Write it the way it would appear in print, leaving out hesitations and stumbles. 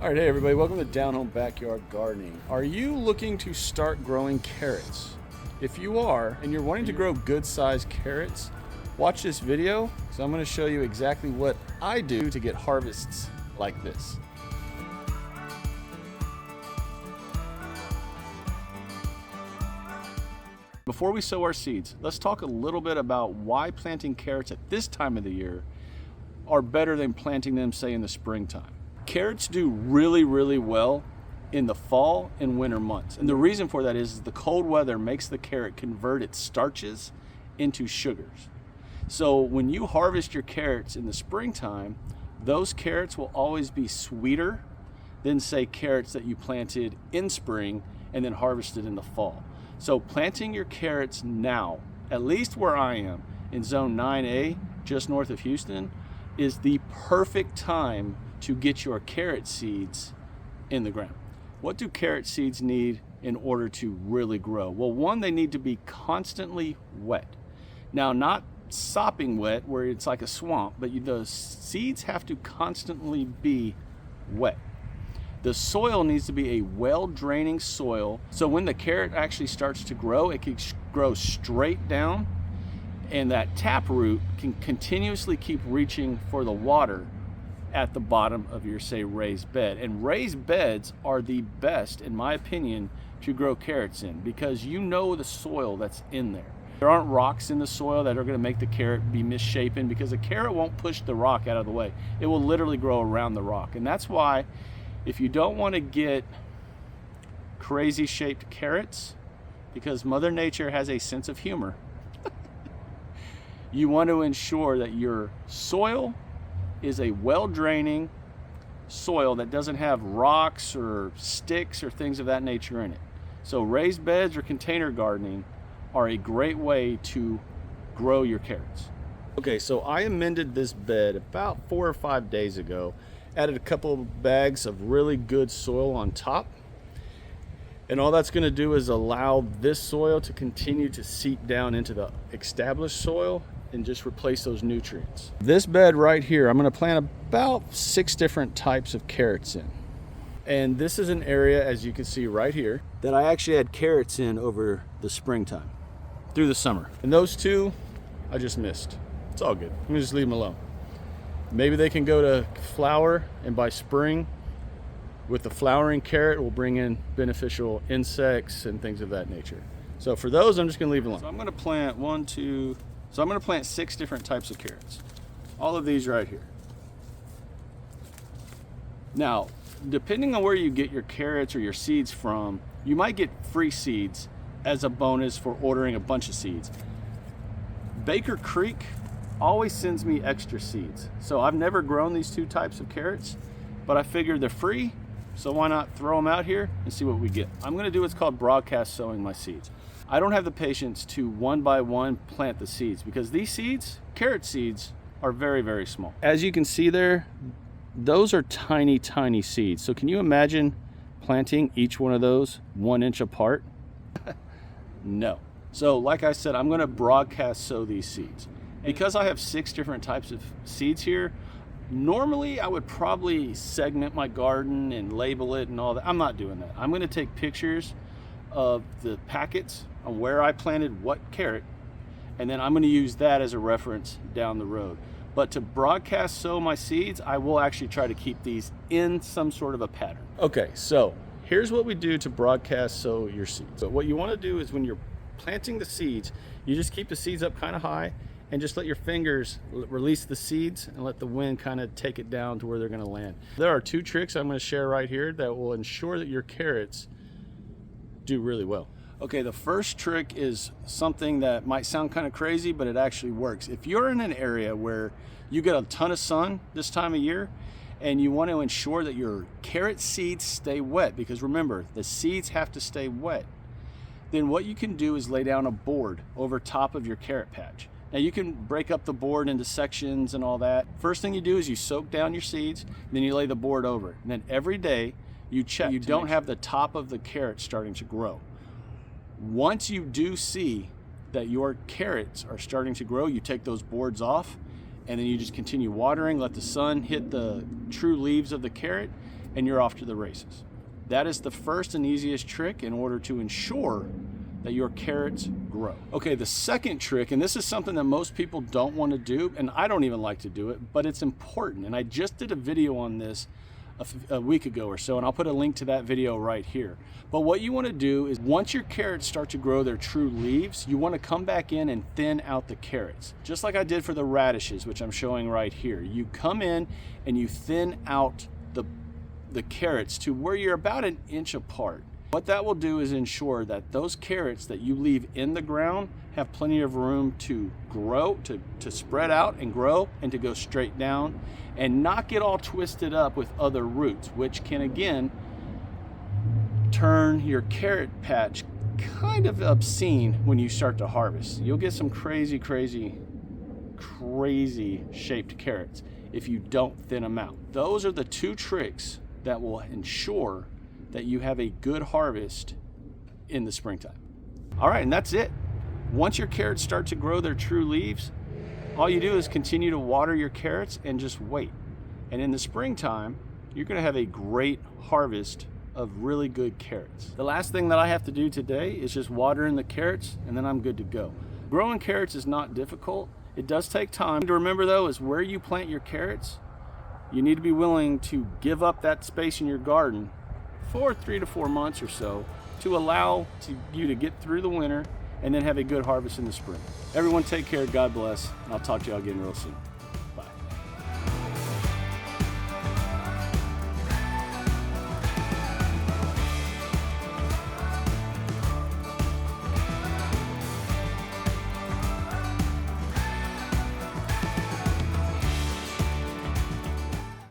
All right, hey everybody, welcome to Down Home Backyard Gardening. Are you looking to start growing carrots? If you are, and you're wanting to grow good-sized carrots, watch this video, because I'm going to show you exactly what I do to get harvests like this. Before we sow our seeds, let's talk a little bit about why planting carrots at this time of the year are better than planting them, say, in the springtime. Carrots do really well in the fall and winter months. And the reason for that is the cold weather makes the carrot convert its starches into sugars. So when you harvest your carrots in the springtime, those carrots will always be sweeter than, say, carrots that you planted in spring and then harvested in the fall. So planting your carrots now, at least where I am, in zone 9A, just north of Houston, is the perfect time to get your carrot seeds in the ground. What do carrot seeds need in order to really grow? Well, one, they need to be constantly wet. Now, not sopping wet where it's like a swamp, but the seeds have to constantly be wet. The soil needs to be a well-draining soil, so when the carrot actually starts to grow, it can grow straight down, and that taproot can continuously keep reaching for the water at the bottom of your, say, raised bed. And raised beds are the best, in my opinion, to grow carrots in, because you know the soil that's in there. There aren't rocks in the soil that are going to make the carrot be misshapen, because the carrot won't push the rock out of the way. It will literally grow around the rock. And that's why, if you don't want to get crazy shaped carrots, because Mother Nature has a sense of humor, you want to ensure that your soil is a well-draining soil that doesn't have rocks or sticks or things of that nature in it. So raised beds or container gardening are a great way to grow your carrots. Okay, so I amended this bed about 4 or 5 days ago, added a couple of bags of really good soil on top, and all that's going to do is allow this soil to continue to seep down into the established soil and just replace those nutrients. This bed right here, I'm going to plant about 6 different types of carrots in. And this is an area, as you can see right here, that I actually had carrots in over the springtime, through the summer. And those 2, I just missed. It's all good. I'm going to just leave them alone. Maybe they can go to flower, and by spring, with the flowering carrot, we'll bring in beneficial insects and things of that nature. So for those, I'm just going to leave it alone. So I'm going to plant 6 different types of carrots. All of these right here. Now, depending on where you get your carrots or your seeds from, you might get free seeds as a bonus for ordering a bunch of seeds. Baker Creek always sends me extra seeds. So I've never grown these 2 types of carrots, but I figured they're free, so why not throw them out here and see what we get. I'm going to do what's called broadcast sowing my seeds. I don't have the patience to one by one plant the seeds, because these seeds, carrot seeds, are very small. As you can see there, those are tiny seeds. So can you imagine planting each one of those 1 inch apart? No. So like I said, I'm going to broadcast sow these seeds. Because I have 6 different types of seeds here, normally I would probably segment my garden and label it and all that. I'm not doing that. I'm going to take pictures of the packets on where I planted what carrot, and then I'm going to use that as a reference down the road. But to broadcast sow my seeds, I will actually try to keep these in some sort of a pattern. Okay, so here's what we do to broadcast sow your seeds. So what you want to do is, when you're planting the seeds, you just keep the seeds up kind of high and just let your fingers release the seeds and let the wind kind of take it down to where they're going to land. There are 2 tricks I'm going to share right here that will ensure that your carrots do really well. Okay, the first trick is something that might sound kind of crazy, but it actually works. If you're in an area where you get a ton of sun this time of year, and you want to ensure that your carrot seeds stay wet, because remember, the seeds have to stay wet, then what you can do is lay down a board over top of your carrot patch. Now you can break up the board into sections and all that. First thing you do is you soak down your seeds, then you lay the board over it. And then every day you check you don't have the top of the carrot starting to grow. Once you do see that your carrots are starting to grow, you take those boards off, and then you just continue watering, let the sun hit the true leaves of the carrot, and you're off to the races. That is the first and easiest trick in order to ensure that your carrots grow. Okay, the second trick, and this is something that most people don't want to do, and I don't even like to do it, but it's important. And I just did a video on this a week ago or so, and I'll put a link to that video right here. But what you want to do is, once your carrots start to grow their true leaves, you want to come back in and thin out the carrots. Just like I did for the radishes, which I'm showing right here. You come in and you thin out the carrots to where you're about an inch apart. What that will do is ensure that those carrots that you leave in the ground have plenty of room to grow, to spread out and grow, and to go straight down and not get all twisted up with other roots, which can again turn your carrot patch kind of obscene when you start to harvest. You'll get some crazy shaped carrots if you don't thin them out. Those are the two tricks that will ensure that you have a good harvest in the springtime. All right, and that's it. Once your carrots start to grow their true leaves, all you do is continue to water your carrots and just wait. And in the springtime, you're gonna have a great harvest of really good carrots. The last thing that I have to do today is just water in the carrots, and then I'm good to go. Growing carrots is not difficult. It does take time. To remember though is where you plant your carrots, you need to be willing to give up that space in your garden for 3 to 4 months or so to allow you to get through the winter and then have a good harvest in the spring. Everyone take care, God bless, and I'll talk to y'all again real soon.